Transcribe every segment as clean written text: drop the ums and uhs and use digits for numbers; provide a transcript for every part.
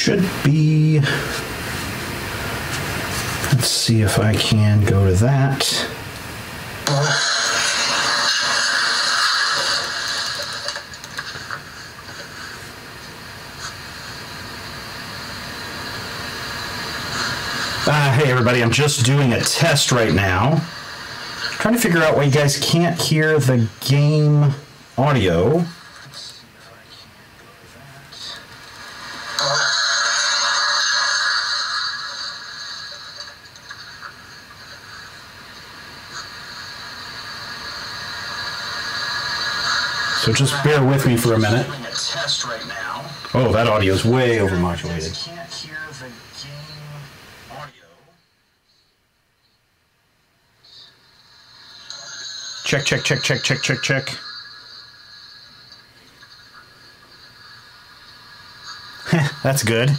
should be. Let's see if I can go to that. Hey everybody, I'm just doing a test right now. Trying to figure out why you guys can't hear the game audio. So just bear with me for a minute. Oh, that audio is way overmodulated. Check, check, check, check, check, check, check. That's good.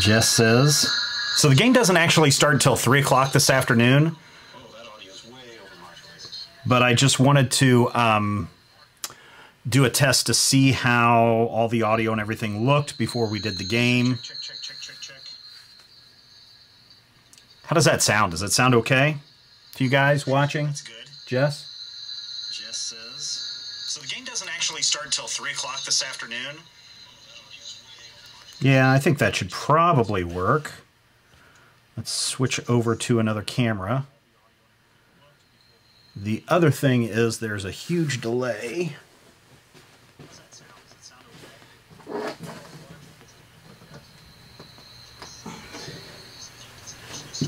Jess says. So the game doesn't actually start until 3 o'clock this afternoon. But I just wanted to do a test to see how all the audio and everything looked before we did the game. Check, check, check, check, check. How does that sound? Does it sound okay to you guys watching? That's good. Jess? Jess says. So the game doesn't actually start until 3 o'clock this afternoon. Yeah, I think that should probably work. Let's switch over to another camera. The other thing is there's a huge delay.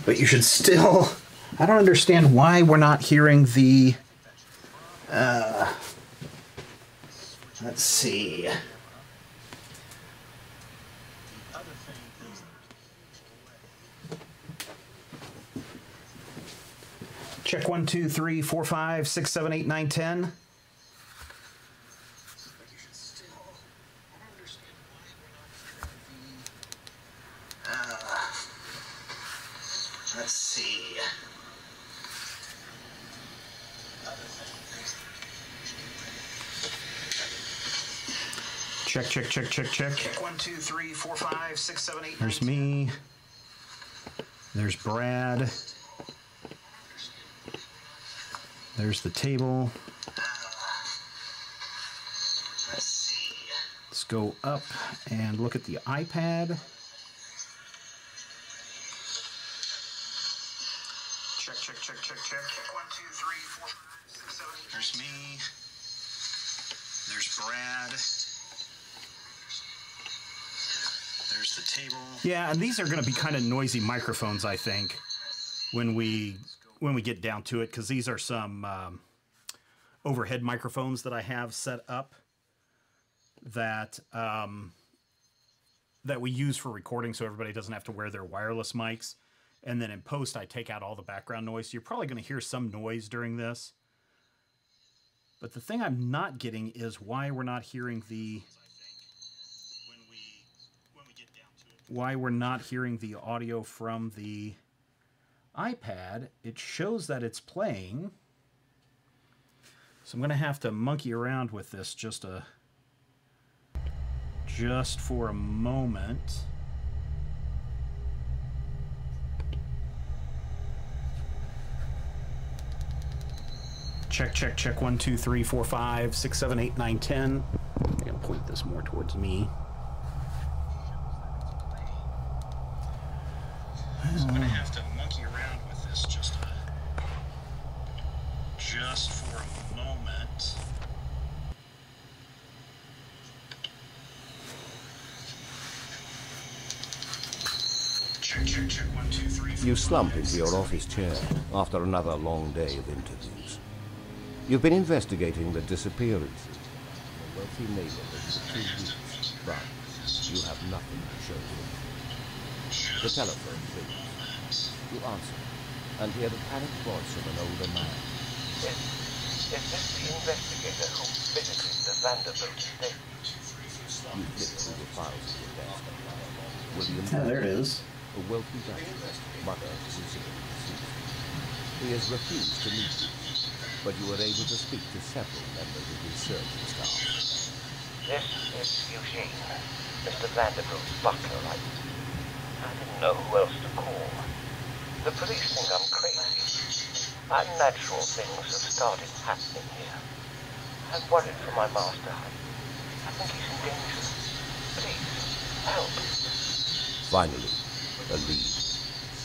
But you should still... I don't understand why we're not hearing the... let's see. Check 1, 2, 3, 4, 5, 6, 7, 8, 9, 10. Let's see. Check, check, check, check, check. Check 1, 2, 3, 4, 5, 6, 7, 8. There's me. There's Brad. There's the table. Let's see. Let's go up and look at the iPad. Check, check, check, check, check. Check 1, 2, 3, 4, 5, 6, 7, 8. There's me. There's Brad. There's the table. Yeah, and these are going to be kind of noisy microphones, I think, when we get down to it, because these are some overhead microphones that I have set up that that we use for recording, so everybody doesn't have to wear their wireless mics. And then in post, I take out all the background noise. So you're probably going to hear some noise during this. But the thing I'm not getting is why we're not hearing the... why we're not hearing the audio from the iPad. It shows that it's playing. So I'm going to have to monkey around with this just for a moment. Check, check, check. 1, 2, 3, 4, 5, 6, 7, 8, 9, 10. I'm going to point this more towards me. So I'm going to have to monkey around with this just for a moment. Check, check, check. 1, 2, 3, 4, You slump into your office chair after another long day of interviews. You've been investigating the disappearances of a wealthy neighbor for 2 weeks, but you have nothing to show for it. The telephone rings. You answer, and hear the panicked voice of an older man. Is this the investigator who visited the Vanderbilt estate? You flip through the files of your desk. William there it is. A wealthy Dutchman, mother considered deceased. He has refused to meet you, but you were able to speak to several members of his service staff. This is Eugene, Mr. Vanderbilt's butler. I didn't know who else to call. The police think I'm crazy. Unnatural things have started happening here. I'm worried for my master. I think he's in danger. Please, help. Finally, a lead.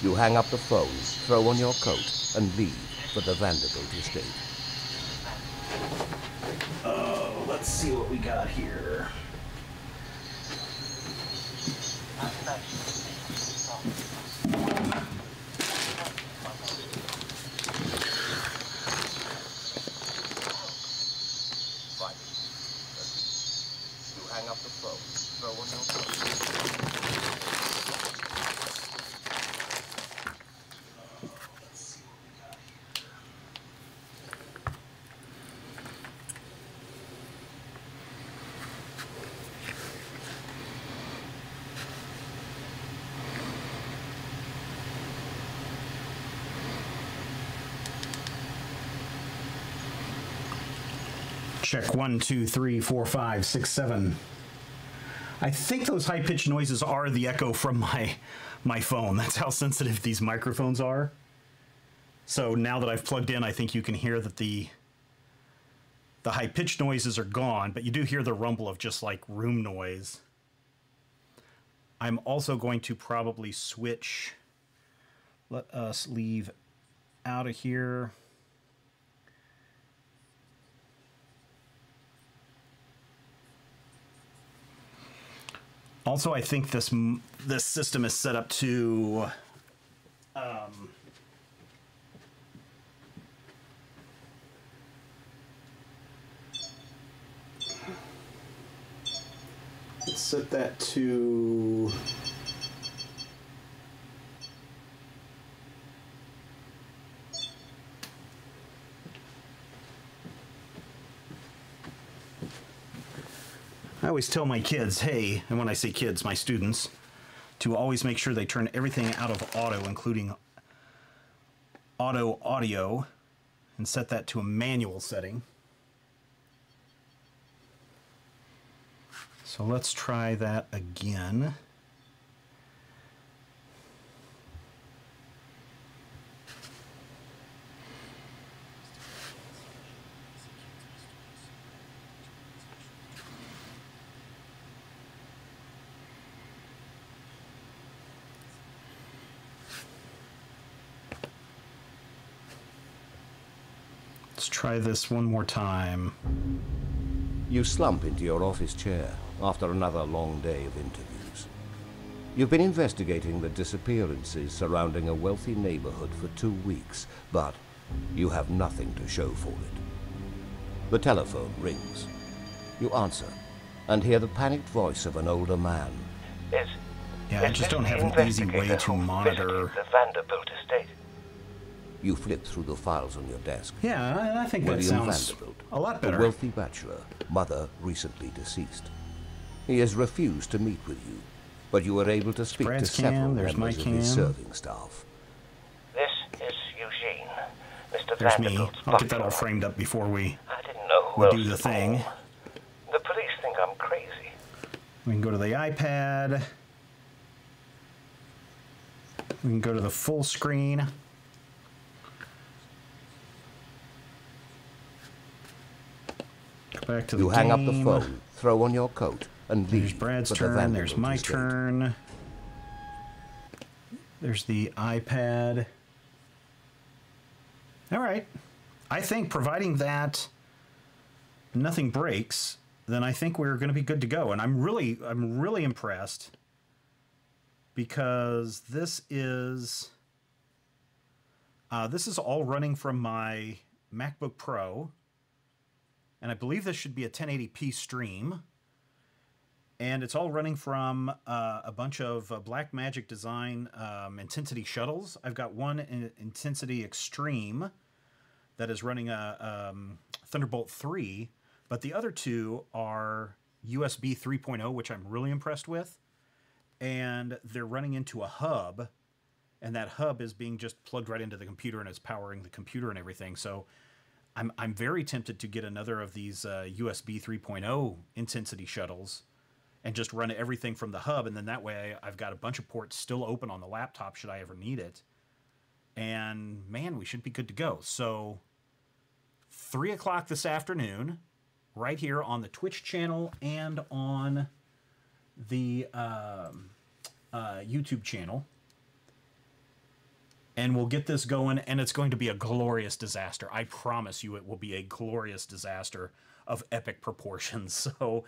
You hang up the phone, throw on your coat, and leave for the Vanderbilt estate. Oh, let's see what we got here. You hang up the phone, throw on your coat. Check 1, 2, 3, 4, 5, 6, 7. I think those high-pitched noises are the echo from my phone. That's how sensitive these microphones are. So now that I've plugged in, I think you can hear that the high-pitched noises are gone, but you do hear the rumble of just like room noise. I'm also going to probably switch. Let us leave out of here. Also, I think this system is set up to let's set that to I always tell my kids, hey, and when I say kids, my students, to always make sure they turn everything out of auto, including auto audio, and set that to a manual setting. So let's try that again. Let's try this one more time. You slump into your office chair after another long day of interviews. You've been investigating the disappearances surrounding a wealthy neighborhood for 2 weeks, but you have nothing to show for it. The telephone rings. You answer and hear the panicked voice of an older man. Yeah, I just don't have an easy way to monitor the Vanderbilt estate. You flip through the files on your desk. Yeah, I think that William sounds Vanderbilt, a lot better. a wealthy bachelor, mother recently deceased. He has refused to meet with you, but you were able to speak to several members of his serving staff. This is Eugene, Mr. There's me. Vanderbilt's I'll get that all butler. framed up before we I didn't know who else do the to thing. call. The police think I'm crazy. We can go to the iPad. We can go to the full screen. Go back to the You hang up the phone, throw on your coat, and leave. There's Brad's for the turn. Vanderbilt There's my estate. turn. There's the iPad. All right. I think providing that nothing breaks, then I think we're going to be good to go. And I'm really impressed because this is all running from my MacBook Pro. And I believe this should be a 1080p stream. And it's all running from a bunch of Blackmagic Design Intensity shuttles. I've got one in Intensity Extreme that is running a Thunderbolt 3, but the other two are USB 3.0, which I'm really impressed with. And they're running into a hub, and that hub is being just plugged right into the computer, and it's powering the computer and everything. So I'm very tempted to get another of these USB 3.0 Intensity shuttles and just run everything from the hub, and then that way I've got a bunch of ports still open on the laptop should I ever need it. And man, we should be good to go. So 3 o'clock this afternoon, right here on the Twitch channel and on the YouTube channel. And we'll get this going, and it's going to be a glorious disaster. I promise you it will be a glorious disaster of epic proportions. So